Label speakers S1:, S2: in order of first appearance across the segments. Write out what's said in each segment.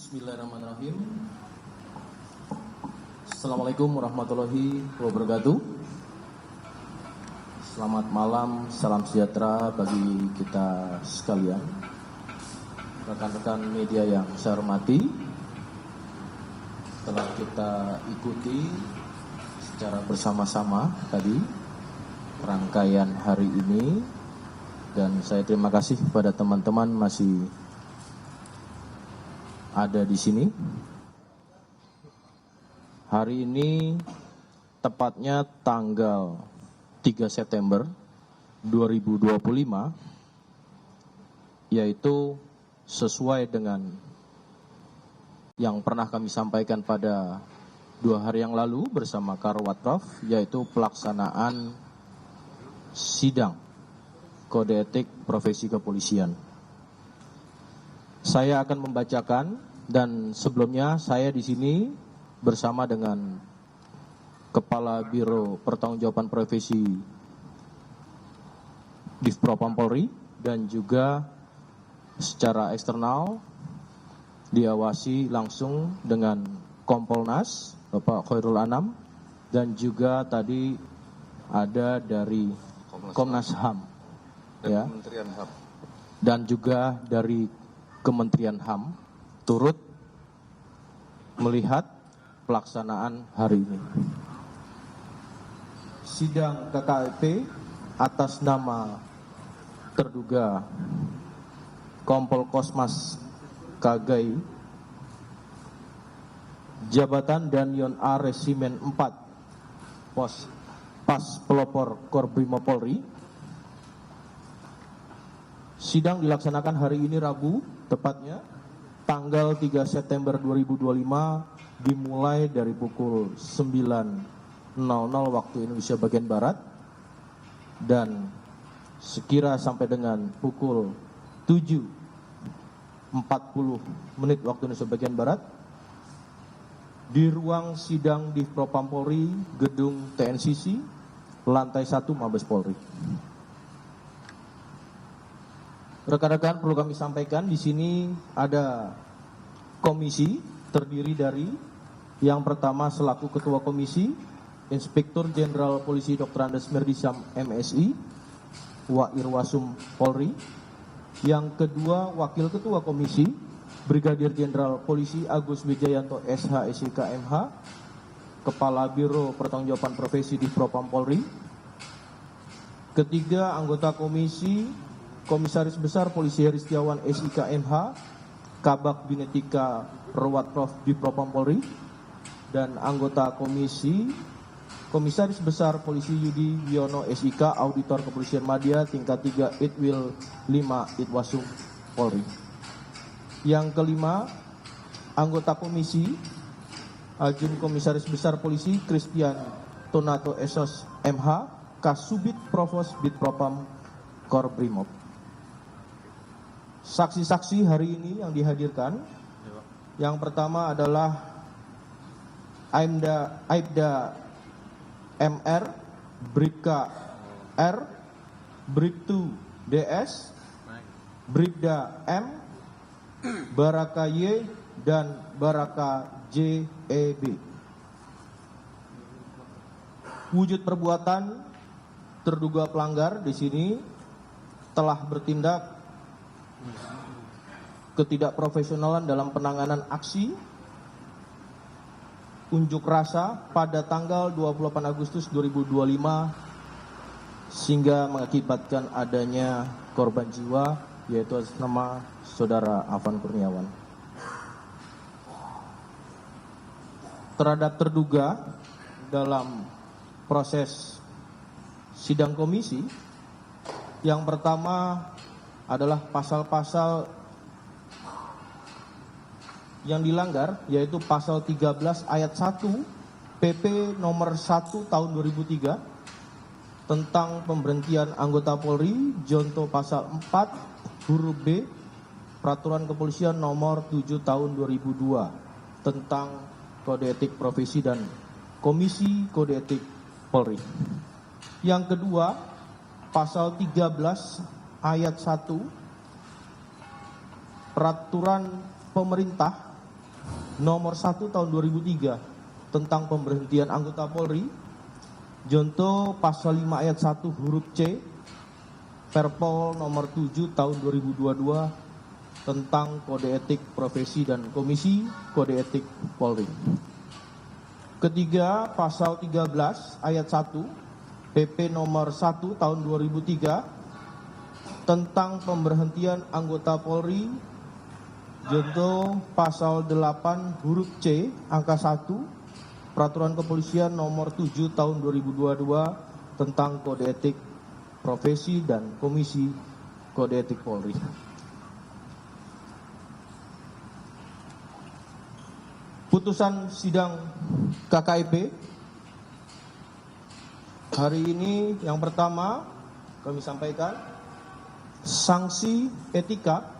S1: Bismillahirrahmanirrahim. Assalamualaikum warahmatullahi wabarakatuh. Selamat malam, salam sejahtera bagi kita sekalian. Rekan-rekan media yang saya hormati, telah kita ikuti secara bersama-sama tadi rangkaian hari ini, dan saya terima kasih kepada teman-teman masih ada di sini. Hari ini tepatnya tanggal 3 September 2025, yaitu sesuai dengan yang pernah kami sampaikan pada 2 hari yang lalu bersama Karwat Prof, yaitu pelaksanaan sidang kode etik profesi kepolisian. Saya akan membacakan, dan sebelumnya saya di sini bersama dengan Kepala Biro Pertanggungjawaban Profesi Divpropam Polri, dan juga secara eksternal diawasi langsung dengan Kompolnas Bapak Khairul Anam, dan juga tadi ada dari Komnas HAM ya,
S2: Kementerian HAM,
S1: dan juga dari Kementerian HAM turut melihat pelaksanaan hari ini. Sidang KKP atas nama terduga Kompol Kosmas Kagai, Jabatan Danyon A Resimen 4 Pas Pelopor Korbrimob Polri. Sidang dilaksanakan hari ini Rabu, tepatnya tanggal 3 September 2025, dimulai dari pukul 9.00 waktu Indonesia bagian Barat, dan sekira sampai dengan pukul 7.40 waktu Indonesia bagian Barat di ruang sidang Divpropam Polri, Gedung TNCC, lantai 1 Mabes Polri. Rekan-rekan, perlu kami sampaikan di sini ada komisi terdiri dari yang pertama selaku Ketua Komisi Inspektur Jenderal Polisi Dr. Andes Merdisam MSI Wa Irwasum Polri. Yang kedua Wakil Ketua Komisi Brigadir Jenderal Polisi Agus Wijayanto SH SIK MH, Kepala Biro Pertanggungjawaban Profesi Divpropam Polri. Ketiga anggota komisi Komisaris Besar Polisi Heri Setiawan SIK MH, Kabak Binetika Perwat Prof Divpropam Polri. Dan anggota komisi Komisaris Besar Polisi Yudi Wiono SIK, Auditor Kepolisian Madya tingkat 3 Itwil 5 Itwasum Polri. Yang kelima anggota komisi Ajun Komisaris Besar Polisi Christian Tonato Esos MH, Kasubit Provos Divpropam Korbrimob. Saksi-saksi hari ini yang dihadirkan, yang pertama adalah Aibda MR, Bribka R, Bribtu DS, Bribda M, Baraka Y, dan Baraka JEB. Wujud perbuatan terduga pelanggar di sini telah bertindak ketidakprofesionalan dalam penanganan aksi unjuk rasa pada tanggal 28 Agustus 2025 sehingga mengakibatkan adanya korban jiwa, yaitu atas nama Saudara Afan Kurniawan. Terhadap terduga dalam proses sidang komisi, yang pertama adalah pasal-pasal yang dilanggar, yaitu pasal 13 ayat 1 PP nomor 1 tahun 2003 tentang pemberhentian anggota Polri, jonto pasal 4 huruf B Peraturan Kepolisian nomor 7 tahun 2002 tentang kode etik profesi dan Komisi Kode Etik Polri. Yang kedua, pasal 13 ayat 1 Peraturan Pemerintah nomor 1 tahun 2003 tentang pemberhentian anggota Polri, junto pasal 5 ayat 1 huruf C Perpol nomor 7 tahun 2022 tentang kode etik profesi dan komisi kode etik Polri. Ketiga, pasal 13 ayat 1 PP nomor 1 tahun 2003 tentang pemberhentian anggota Polri, junto pasal 8 huruf C angka 1 Peraturan Kepolisian nomor 7 tahun 2022 tentang kode etik profesi dan komisi kode etik Polri. Putusan sidang KKIP hari ini yang pertama kami sampaikan sanksi etika,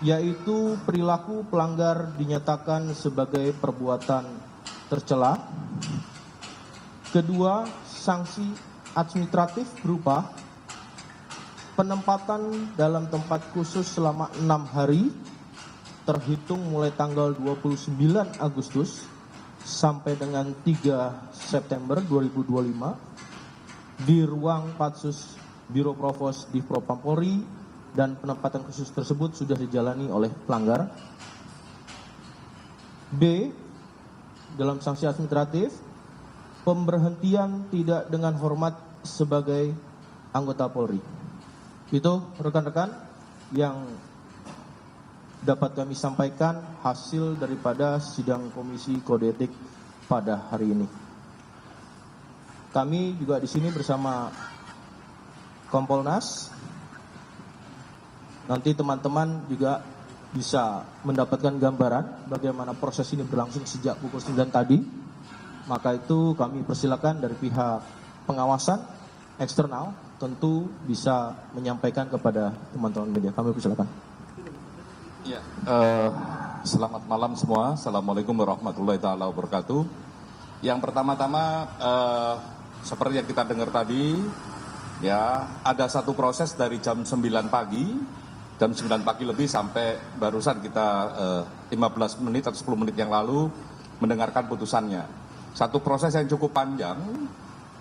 S1: yaitu perilaku pelanggar dinyatakan sebagai perbuatan tercela. Kedua, sanksi administratif berupa penempatan dalam tempat khusus selama 6 hari terhitung mulai tanggal 29 Agustus sampai dengan 3 September 2025 di ruang Patsus Biro Provos di Propam Polri, dan penempatan khusus tersebut sudah dijalani oleh pelanggar. B, dalam sanksi administratif, pemberhentian tidak dengan hormat sebagai anggota Polri. Itu rekan-rekan yang dapat kami sampaikan hasil daripada sidang Komisi Kode Etik pada hari ini. Kami juga di sini bersama Kompolnas. Nanti teman-teman juga bisa mendapatkan gambaran bagaimana proses ini berlangsung sejak pukul 9 tadi. Maka itu kami persilakan dari pihak pengawasan eksternal tentu bisa menyampaikan kepada teman-teman media. Kami persilakan.
S2: Ya, selamat malam semua. Assalamualaikum warahmatullahi wabarakatuh. Yang pertama-tama seperti yang kita dengar tadi, ya ada satu proses dari jam 9 pagi lebih sampai barusan kita 15 menit atau 10 menit yang lalu mendengarkan putusannya. Satu proses yang cukup panjang,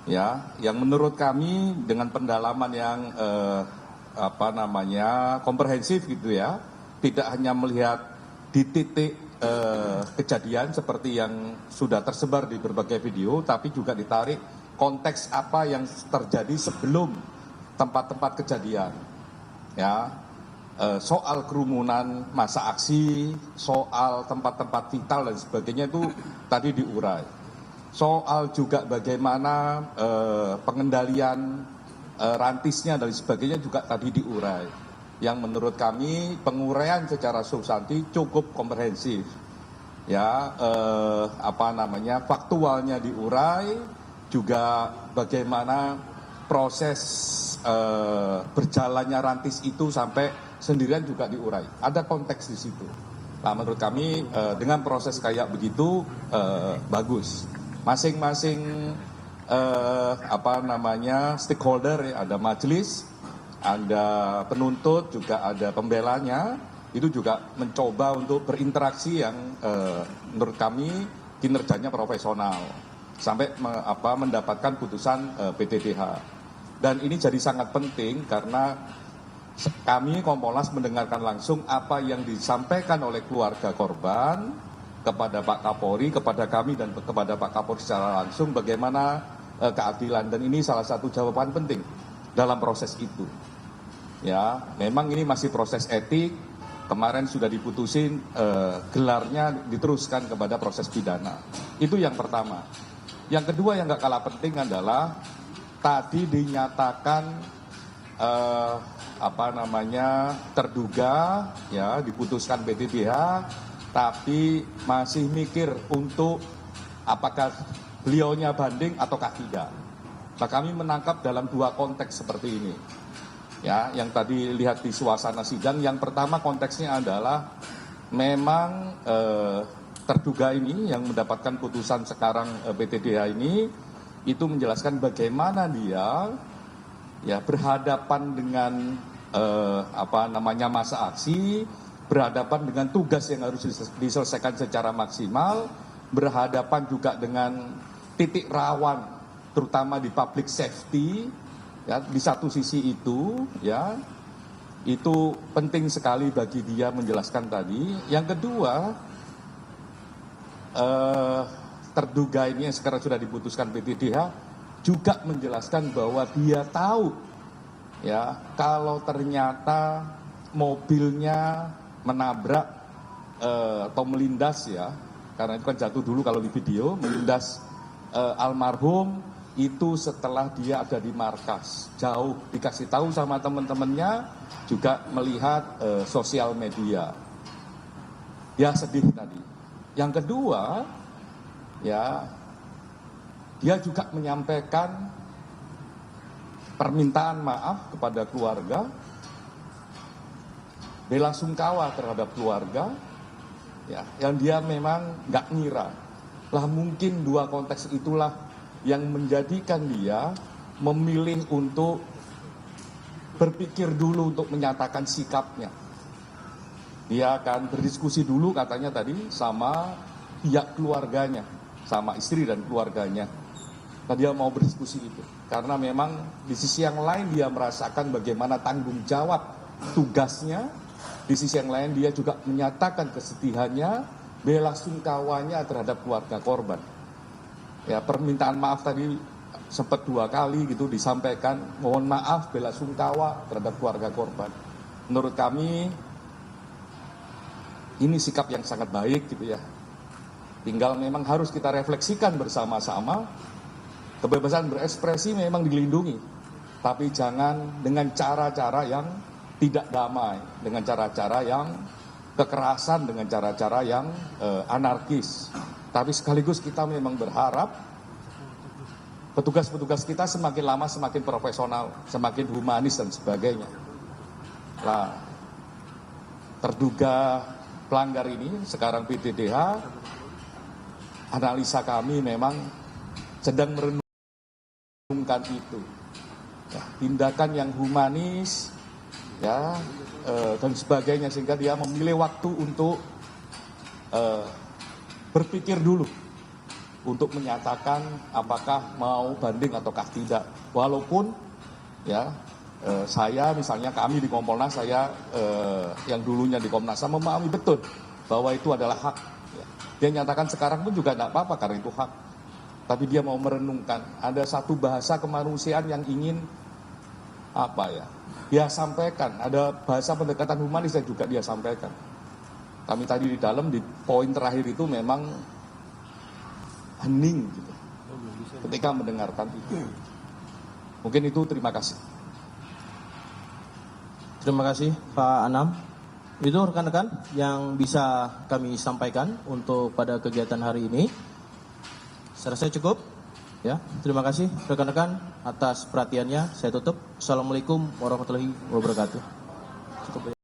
S2: ya, yang menurut kami dengan pendalaman yang komprehensif gitu ya. Tidak hanya melihat di titik kejadian seperti yang sudah tersebar di berbagai video, tapi juga ditarik konteks apa yang terjadi sebelum tempat-tempat kejadian. Ya, soal kerumunan, masa aksi, soal tempat-tempat vital dan sebagainya itu tadi diurai. Soal juga bagaimana pengendalian rantisnya dan sebagainya juga tadi diurai. Yang menurut kami penguraian secara substansi cukup komprehensif, ya, faktualnya diurai, juga bagaimana proses berjalannya rantis itu sampai sendirian juga diurai. Ada konteks di situ. Nah, menurut kami dengan proses kayak begitu bagus. Masing-masing stakeholder, ya, ada majelis, ada penuntut, juga ada pembelanya, itu juga mencoba untuk berinteraksi yang menurut kami kinerjanya profesional sampai mendapatkan putusan PTDH. Dan ini jadi sangat penting karena kami Kompolnas mendengarkan langsung apa yang disampaikan oleh keluarga korban kepada Pak Kapolri, kepada kami dan kepada Pak Kapolri secara langsung bagaimana keadilan, dan ini salah satu jawaban penting dalam proses itu. Ya, memang ini masih proses etik. Kemarin sudah diputusin gelarnya diteruskan kepada proses pidana. Itu yang pertama. Yang kedua yang gak kalah penting adalah tadi dinyatakan terduga, ya, diputuskan PTDH, tapi masih mikir untuk apakah beliaunya banding ataukah tidak. Nah, kami menangkap dalam dua konteks seperti ini. Ya, yang tadi lihat di suasana sidang, yang pertama konteksnya adalah memang terduga ini yang mendapatkan putusan sekarang PTDH ini itu menjelaskan bagaimana dia, ya, berhadapan dengan masa aksi, berhadapan dengan tugas yang harus diselesaikan secara maksimal, berhadapan juga dengan titik rawan, terutama di public safety, ya, di satu sisi itu, ya, itu penting sekali bagi dia menjelaskan tadi. Yang kedua, terduga ini yang sekarang sudah diputuskan PTDH juga menjelaskan bahwa dia tahu, ya, kalau ternyata mobilnya menabrak atau melindas, ya, karena itu kan jatuh dulu kalau di video, melindas almarhum itu setelah dia ada di markas, jauh dikasih tahu sama teman-temannya, juga melihat sosial media. Ya, sedih tadi. Yang kedua, ya, dia juga menyampaikan permintaan maaf kepada keluarga, bela sungkawa terhadap keluarga, ya, yang dia memang nggak ngira. Lah mungkin dua konteks itulah yang menjadikan dia memilih untuk berpikir dulu untuk menyatakan sikapnya. Dia akan berdiskusi dulu katanya tadi sama pihak keluarganya, sama istri dan keluarganya. Nah, dia mau berdiskusi itu. Karena memang di sisi yang lain dia merasakan bagaimana tanggung jawab tugasnya. Di sisi yang lain dia juga menyatakan kesedihannya, bela sungkawanya terhadap keluarga korban. Ya, permintaan maaf tadi sempat 2 kali gitu disampaikan, mohon maaf, bela sungkawa terhadap keluarga korban. Menurut kami ini sikap yang sangat baik gitu ya. Tinggal memang harus kita refleksikan bersama-sama. Kebebasan berekspresi memang dilindungi, tapi jangan dengan cara-cara yang tidak damai, dengan cara-cara yang kekerasan, dengan cara-cara yang anarkis. Tapi sekaligus kita memang berharap petugas-petugas kita semakin lama semakin profesional, semakin humanis dan sebagainya. Nah, terduga pelanggar ini sekarang PTDH, analisa kami memang sedang merenungkan itu. Ya, tindakan yang humanis, ya, dan sebagainya, sehingga dia memilih waktu untuk berpikir dulu untuk menyatakan apakah mau banding ataukah tidak. Walaupun ya saya misalnya kami di Kompolnas, saya yang dulunya di Komnas HAM memahami betul bahwa itu adalah hak. Ya. Dia nyatakan sekarang pun juga tidak apa-apa karena itu hak. Tapi dia mau merenungkan. Ada satu bahasa kemanusiaan yang ingin apa ya? Dia sampaikan. Ada bahasa pendekatan humanis yang juga dia sampaikan. Kami tadi di dalam di poin terakhir itu memang hening gitu ketika mendengarkan itu. Mungkin itu, terima kasih.
S1: Terima kasih Pak Anam. Itu rekan-rekan yang bisa kami sampaikan untuk pada kegiatan hari ini. Saya rasa cukup. Ya, terima kasih rekan-rekan atas perhatiannya. Saya tutup. Assalamualaikum warahmatullahi wabarakatuh. Cukup.